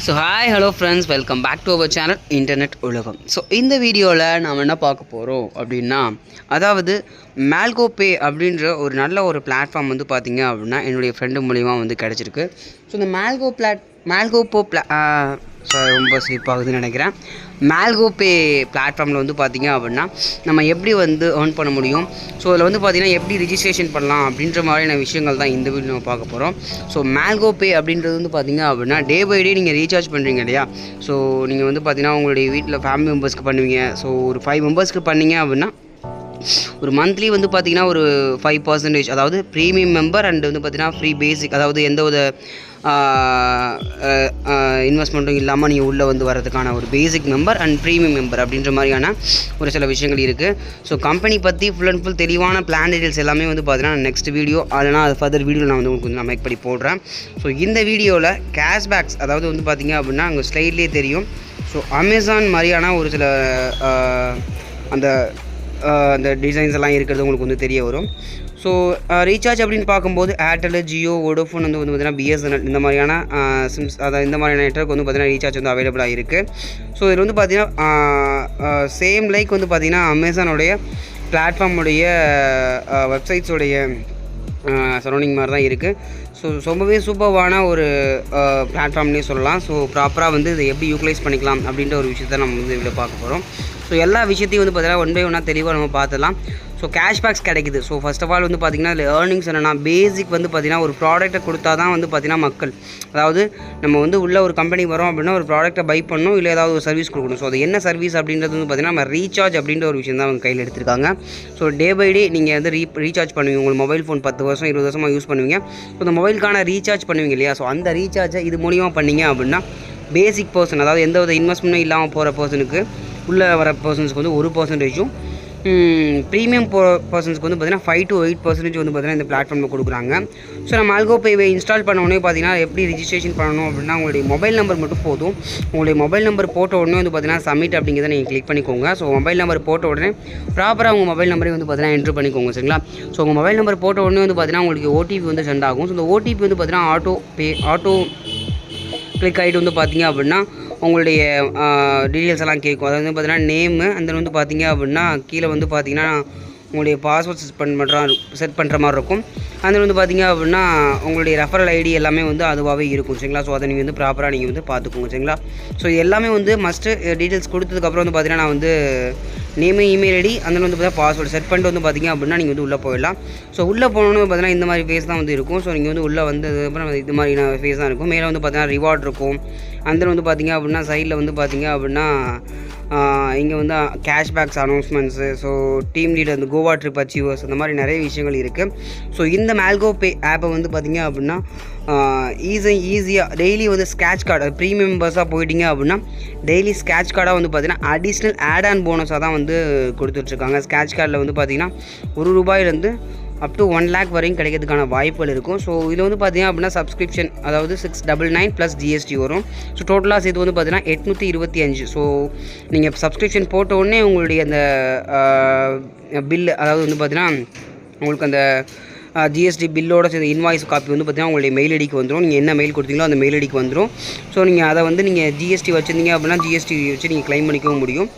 So hi hello friends, welcome back to our channel internet உலகம். So இந்த வீடியோவில் நாம் என்ன பார்க்க போகிறோம் அப்படின்னா, அதாவது மேல்கோ பே அப்படின்ற ஒரு நல்ல ஒரு பிளாட்ஃபார்ம் வந்து பார்த்திங்க அப்படின்னா என்னுடைய ஃப்ரெண்டு மூலிமா வந்து கிடச்சிருக்கு. ஸோ இந்த ரொம்ப ஸ்லிப் ஆகுதுன்னு நினைக்கிறேன். மேல்கோ பே பிளாட்ஃபார்மில் வந்து பார்த்திங்க அப்படின்னா நம்ம எப்படி வந்து ஏர்ன் பண்ண முடியும், ஸோ அதில் வந்து பார்த்திங்கன்னா எப்படி ரிஜிஸ்ட்ரேஷன் பண்ணலாம் அப்படின்ற மாதிரியான விஷயங்கள் தான் இந்த வீடியோ நம்ம பார்க்க போகிறோம். ஸோ மேல்கோ பே அப்படின்றது வந்து பார்த்திங்க அப்படின்னா டே பை டே நீங்கள் ரீசார்ஜ் பண்ணுறீங்க இல்லையா. ஸோ நீங்கள் வந்து பார்த்திங்கன்னா உங்களுடைய வீட்டில் ஃபேமிலி மெம்பர்ஸ்க்கு பண்ணுவீங்க. ஸோ ஒரு 5 மெம்பர்ஸ்க்கு பண்ணிங்க அப்படின்னா ஒரு மந்த்லி வந்து பார்த்திங்கன்னா ஒரு 5%, அதாவது ப்ரீமியம் மெம்பர் அண்ட் வந்து பார்த்திங்கன்னா ஃப்ரீ பேசிக், அதாவது எந்த ஒரு இன்வெஸ்ட்மெண்ட்டும் இல்லாமல் நீங்கள் உள்ளே வந்து வரதுக்கான ஒரு பேசிக் மெம்பர் அண்ட் ப்ரீமியம் மெம்பர் அப்படின்ற மாதிரியான ஒரு சில விஷயங்கள் இருக்குது. ஸோ கம்பெனி பற்றி ஃபுல் அண்ட் ஃபுல் தெளிவான பிளான் டீட்டெயில்ஸ் எல்லாமே வந்து பார்த்தீங்கன்னா நெக்ஸ்ட் வீடியோ, அதனால் அது ஃபர்தர் வீடியோ நான் வந்து உங்களுக்கு நான் மேக் பண்ணி போடுறேன். ஸோ இந்த வீடியோவில் கேஷ்பேக்ஸ், அதாவது வந்து பார்த்திங்க அப்படின்னா அங்கே ஸ்லைட்லேயே தெரியும். ஸோ அமேசான் மாதிரியான ஒரு சில அந்த டிசைன்ஸ் எல்லாம் இருக்கிறது உங்களுக்கு வந்து தெரிய வரும். ஸோ ரீசார்ஜ் அப்படின்னு பார்க்கும்போது ஏர்டெல், ஜியோ, வோடோஃபோன் வந்து பார்த்திங்கன்னா பிஎஸ்என்எல் இந்த மாதிரியான சிம்ஸ், அதாவது இந்த மாதிரியான நெட்வொர்க் வந்து பார்த்திங்கன்னா ரீசார்ஜ் வந்து அவைலபிளாக இருக்குது. ஸோ இதில் வந்து பார்த்திங்கன்னா சேம் லைக் வந்து பார்த்திங்கன்னா அமேசானுடைய பிளாட்ஃபார்முடைய வெப்சைட்ஸோடைய சரௌண்டிங் மாதிரி தான் இருக்குது. ஸோ ரொம்பவே சூப்பர்வான ஒரு பிளாட்ஃபார்ம்லேயே சொல்லலாம். ஸோ ப்ராப்பராக வந்து இதை எப்படி யூட்டிலைஸ் பண்ணிக்கலாம் அப்படின்ற ஒரு விஷயத்தை நம்ம வந்து இதில் பார்க்க போகிறோம். ஸோ எல்லா விஷயத்தையும் வந்து பார்த்திங்கன்னா ஒன் பை ஒன்னாக தெளிவாக நம்ம பார்த்துலாம். ஸோ கேஷ்பேக்ஸ் கிடைக்குது. ஸோ ஃபர்ஸ்ட் ஆஃப் ஆல் வந்து பார்த்திங்கன்னா இதில் ஏர்னிங்ஸ் என்னென்னா, பேசிக் வந்து பார்த்திங்கன்னா ஒரு ப்ராடக்ட்டை கொடுத்தா தான் வந்து பார்த்திங்கன்னா மக்கள், அதாவது நம்ம வந்து உள்ள ஒரு கம்பெனி வரோம் அப்படின்னா ஒரு ப்ராடக்ட்டை பை பண்ணணும், இல்லை ஏதாவது ஒரு சர்வீஸ் கொடுக்கணும். ஸோ அது என்ன சர்வீஸ் அப்படின்றது வந்து பார்த்திங்கன்னா நம்ம ரீசார்ஜ் அப்படின்ற ஒரு விஷயம் தான் அவங்க கையில் எடுத்திருக்காங்க. ஸோ டே பை டே நீங்கள் வந்து ரீசார்ஜ் பண்ணுவீங்க. உங்களுக்கு மொபைல் ஃபோன் 10 வருஷம் 20 வருஷமாக யூஸ் பண்ணுவீங்க. ஸோ அந்த மொபைலுக்கான ரீசார்ஜ் பண்ணுவீங்க இல்லையா. ஸோ அந்த ரீசார்ஜை இது மூலிமா பண்ணிங்க அப்படின்னா பேசிக் பர்சன், அதாவது எந்த வித இன்வெஸ்ட்மெண்ட்டும் இல்லாமல் போகிற பர்சனுக்கு, உள்ளே வர பர்சன்ஸ்க்கு வந்து 1%, ப்ரீமியம் பர்சன்ஸ்க்கு வந்து பார்த்திங்கன்னா 5 to 8% வந்து பார்த்திங்கன்னா இந்த பிளாட்ஃபார்மில் கொடுக்குறாங்க. ஸோ நம்ம மேல்கோ பேவை இன்ஸ்டால் பண்ண உடனே பார்த்திங்கன்னா எப்படி ரிஜிஸ்ட்ரேஷன் பண்ணணும் அப்படின்னா உங்களுடைய மொபைல் நம்பர் மட்டும் போதும். உங்களுடைய மொபைல் நம்பர் போட்ட உடனே வந்து பார்த்திங்கன்னா சப்மிட் அப்படிங்கிறத நீங்கள் கிளிக் பண்ணிக்கோங்க. ஸோ மொபைல் நம்பர் போட்ட உடனே ப்ராப்பராக உங்கள் மொபைல் நம்பரே வந்து பார்த்திங்கன்னா என்ட்ரு பண்ணிக்கோங்க, சரிங்களா. ஸோ உங்கள் மொபைல் நம்பர் போட்ட உடனே வந்து பார்த்திங்கன்னா உங்களுக்கு ஓடிபி வந்து சென்ட் ஆகும். ஸோ இந்த ஓடிபி வந்து பார்த்திங்கன்னா ஆட்டோ கிளிக் ஆகிட்டு வந்து பார்த்திங்க அப்படின்னா உங்களுடைய டீட்டெயில்ஸ் எல்லாம் கேட்கும். அதாவது வந்து பார்த்திங்கன்னா நேமு, அந்த வந்து பார்த்திங்க அப்படின்னா கீழே வந்து பார்த்திங்கன்னா உங்களுடைய பாஸ்வேர்ட் செட் பண்ணுற மாதிரி இருக்கும். அதில் வந்து பார்த்திங்க அப்படின்னா உங்களுடைய ரெஃபரல் ஐடி எல்லாமே வந்து அதுவாகவே இருக்கும், சரிங்களா. ஸோ அதை நீங்கள் வந்து ப்ராப்பராக நீங்கள் வந்து பார்த்துக்கோங்க, சரிங்களா. ஸோ எல்லாமே வந்து மஸ்ட்டு டீட்டெயில்ஸ் கொடுத்ததுக்கப்புறம் வந்து பார்த்திங்கன்னா நான் வந்து நேமு, இமெயில் ஐடி, அதில் வந்து பார்த்தீங்கன்னா பாஸ்வேர்டு செட் பண்ணிட்டு வந்து பார்த்திங்க அப்படின்னா நீங்கள் வந்து உள்ளே போயிடலாம். ஸோ உள்ளே போனோன்னு பார்த்திங்கன்னா இந்த மாதிரி ஃபேஸ் தான் வந்து இருக்கும். ஸோ நீங்கள் வந்து உள்ளே வந்து அதுக்கப்புறம் இது மாதிரியான ஃபேஸ் தான் இருக்கும். மேலே வந்து பார்த்திங்கன்னா ரிவார்ட் இருக்கும். அதில் வந்து பார்த்திங்க அப்படின்னா சைடில் வந்து பார்த்திங்க அப்படின்னா இங்கே வந்து கேஷ்பேக்ஸ் அனௌன்ஸ்மெண்ட்ஸு, ஸோ டீம் லீடர், அந்த கோவா ட்ரிப் அச்சீவர்ஸ், அந்த மாதிரி நிறைய விஷயங்கள் இருக்குது. ஸோ இந்த மேல்கோ பே ஆப்பை வந்து பார்த்திங்க அப்படின்னா ஈஸியாக டெய்லி வந்து ஸ்க்ராட்ச் கார்டு, ப்ரீமியம் மெம்பர்ஸாக போயிட்டீங்க அப்படின்னா டெய்லி ஸ்க்ராட்ச் கார்டாக வந்து பார்த்திங்கன்னா அடிஷ்னல் ஆட் ஆன் போனஸாக தான் வந்து கொடுத்துட்ருக்காங்க. ஸ்க்ராட்ச் கார்டில் வந்து பார்த்திங்கன்னா ₹1 அப் டு 1 lakh வரையும் கிடைக்கிறதுக்கான வாய்ப்புகள் இருக்கும். ஸோ இதில் வந்து பார்த்திங்க அப்படின்னா சப்ஸ்கிரிப்ஷன், அதாவது 699 + GST வரும். ஸோ டோட்டலாக சேர்த்து வந்து பார்த்திங்கன்னா 825. ஸோ நீங்கள் சப்ஸ்கிரிப்ஷன் போட்ட உடனே உங்களுடைய அந்த பில்லு, அதாவது வந்து பார்த்திங்கன்னா உங்களுக்கு அந்த ஜிஎஸ்டி பில்லோட சேர்ந்த இன்வாய்ஸ் காப்பி வந்து பார்த்திங்கன்னா உங்களுடைய மெயில் ஐடிக்கு வந்துடும். நீங்கள் என்ன மெயில் கொடுத்தீங்களோ அந்த மெயில் ஐடிக்கு வந்துடும். ஸோ நீங்கள் அதை வந்து நீங்கள் ஜிஎஸ்டி வச்சுருந்தீங்க அப்படின்னா ஜிஎஸ்டி வச்சு நீங்கள் க்ளைம் பண்ணிக்கவும் முடியும்.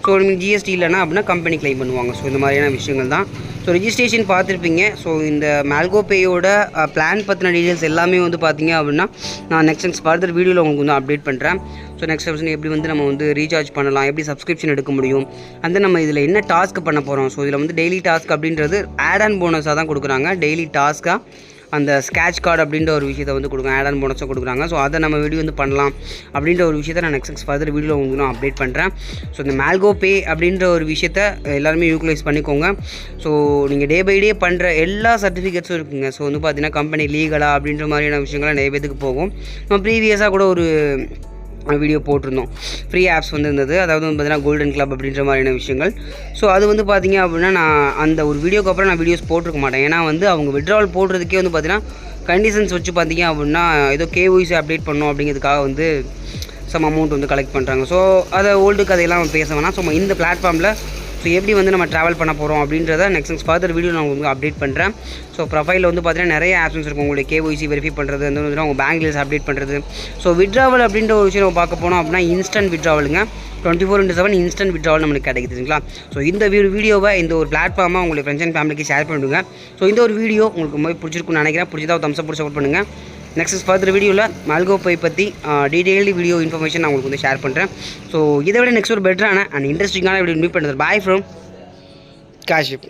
ஸோ நீங்கள் ஜிஎஸ்டி இல்லைனா அப்படின்னா கம்பெனி க்ளைம் பண்ணுவாங்க. ஸோ இந்த மாதிரியான விஷயங்கள் தான். ஸோ ரிஜிஸ்ட்ரேஷன் பார்த்துருப்பீங்க. ஸோ இந்த மேல்கோ பேயோட பிளான் பற்றின டீட்டெயில்ஸ் எல்லாமே வந்து பார்த்திங்க அப்படின்னா நான் நெக்ஸ்ட் ஃபர்தர் வீடியோவில் உங்களுக்கு வந்து அப்டேட் பண்ணுறேன். ஸோ நெக்ஸ்ட் ஆப்ஷன் எப்படி வந்து நம்ம வந்து ரீசார்ஜ் பண்ணலாம், எப்படி சப்ஸ்கிரிப்ஷன் எடுக்க முடியும், அந்த நம்ம இதில் என்ன டாஸ்க் பண்ண போகிறோம். ஸோ இதில் வந்து டெய்லி டாஸ்க் அப்படின்றது ஆட் ஆன் போனஸாக தான் கொடுக்குறாங்க. டெய்லி டாஸ்க்காக அந்த ஸ்க்ராட்ச் கார்டு அப்படின்ற ஒரு விஷயத்தை வந்து கொடுக்குறாங்க, ஆட் ஆன் போனஸாக கொடுக்குறாங்க. ஸோ அதை நம்ம வீடியோ வந்து பண்ணலாம் அப்படின்ற ஒரு விஷயத்தை நான் நெக்ஸ்ட் ஃபர்தர் வீடியோவில் உங்களுக்கு நான் அப்டேட் பண்ணுறேன். ஸோ இந்த மேல்கோ பே அப்படின்ற ஒரு விஷயத்தை எல்லாருமே யூட்டிலைஸ் பண்ணிக்கோங்க. ஸோ நீங்கள் டே பை டே பண்ணுற எல்லா சர்டிஃபிகேட்ஸும் இருக்குங்க. ஸோ வந்து பார்த்திங்கன்னா கம்பெனி லீகலாக அப்படின்ற மாதிரியான விஷயங்கள்லாம் நிறைய பேருக்கு போகும். நம்ம ப்ரீவியஸாக கூட ஒரு வீடியோ போட்டிருந்தோம், ஃப்ரீ ஆப்ஸ் வந்து இருந்தது, அதாவது வந்து பார்த்திங்கன்னா கோல்டன் கிளப் அப்படின்ற மாதிரியான விஷயங்கள். ஸோ அது வந்து பார்த்திங்க அப்படின்னா நான் அந்த ஒரு வீடியோக்கு அப்புறம் நான் வீடியோஸ் போட்டிருக்க மாட்டேன். ஏன்னா வந்து அவங்க விட்ராவல் போடுறதுக்கே வந்து பார்த்திங்கன்னா கண்டிஷன்ஸ் வச்சு பார்த்திங்க அப்படின்னா ஏதோ KYC அப்டேட் பண்ணோம் அப்படிங்கிறதுக்காக வந்து சம் அமௌண்ட் வந்து கலெக்ட் பண்ணுறாங்க. ஸோ அதை ஓல்டு கதையெல்லாம் பேச வேணாம். ஸோ இந்த பிளாட்ஃபார்மில் ஸோ எப்படி வந்து நம்ம ட்ராவல் பண்ண போகிறோம் அப்படின்றத நெக்ஸ்ட் ஃபர்தர் வீடியோ நான் உங்களுக்கு அப்டேட் பண்ணுறேன். ஸோ ப்ரொஃபைலில் வந்து பார்த்தீங்கன்னா நிறைய ஆப்ஷன்ஸ் இருக்கும். உங்களுக்கு கேஒய்சி வெரிஃபை பண்ணுறது, வந்து உங்கள் பேங்க் டீல்ஸ் அப்டேட் பண்ணுறது. ஸோ விட்ராவல் அப்படின்ற ஒரு விஷயம் நம்ம பார்க்க போனோம் அப்படின்னா இன்ஸ்டன்ட் விட்ராவலுங்க. 24/7 இன்ஸ்டன்ட் விட்ராவல் நம்மளுக்கு கிடைக்குதுங்களா. ஸோ இந்த வீடியோவை இந்த ஒரு பிளாட்ஃபார்மாக உங்களுக்கு ஃப்ரெண்ட்ஸ் அண்ட் ஃபேமிலிக்கு ஷேர் பண்ணிவிடுங்க. ஸோ இந்த ஒரு வீடியோ உங்களுக்கு ரொம்ப பிடிச்சிருக்குன்னு நினைக்கிறேன். பிடிச்சதா தம்ஸ் அப் சப்போர்ட் பண்ணுங்கள். நெக்ஸ்ட் ஃபர்தர் வீடியோவில் மல்கோபை பற்றி டீட்டெயில்டு வீடியோ இன்ஃபர்மேஷன் நான் உங்களுக்கு வந்து ஷேர் பண்ணுறேன். ஸோ இதை விட நெக்ஸ்ட் ஒரு பெட்டரான அண்ட் இன்ட்ரெஸ்டிங்கான வீடியோ மீட் பண்ணுறது. Bye from Kashif.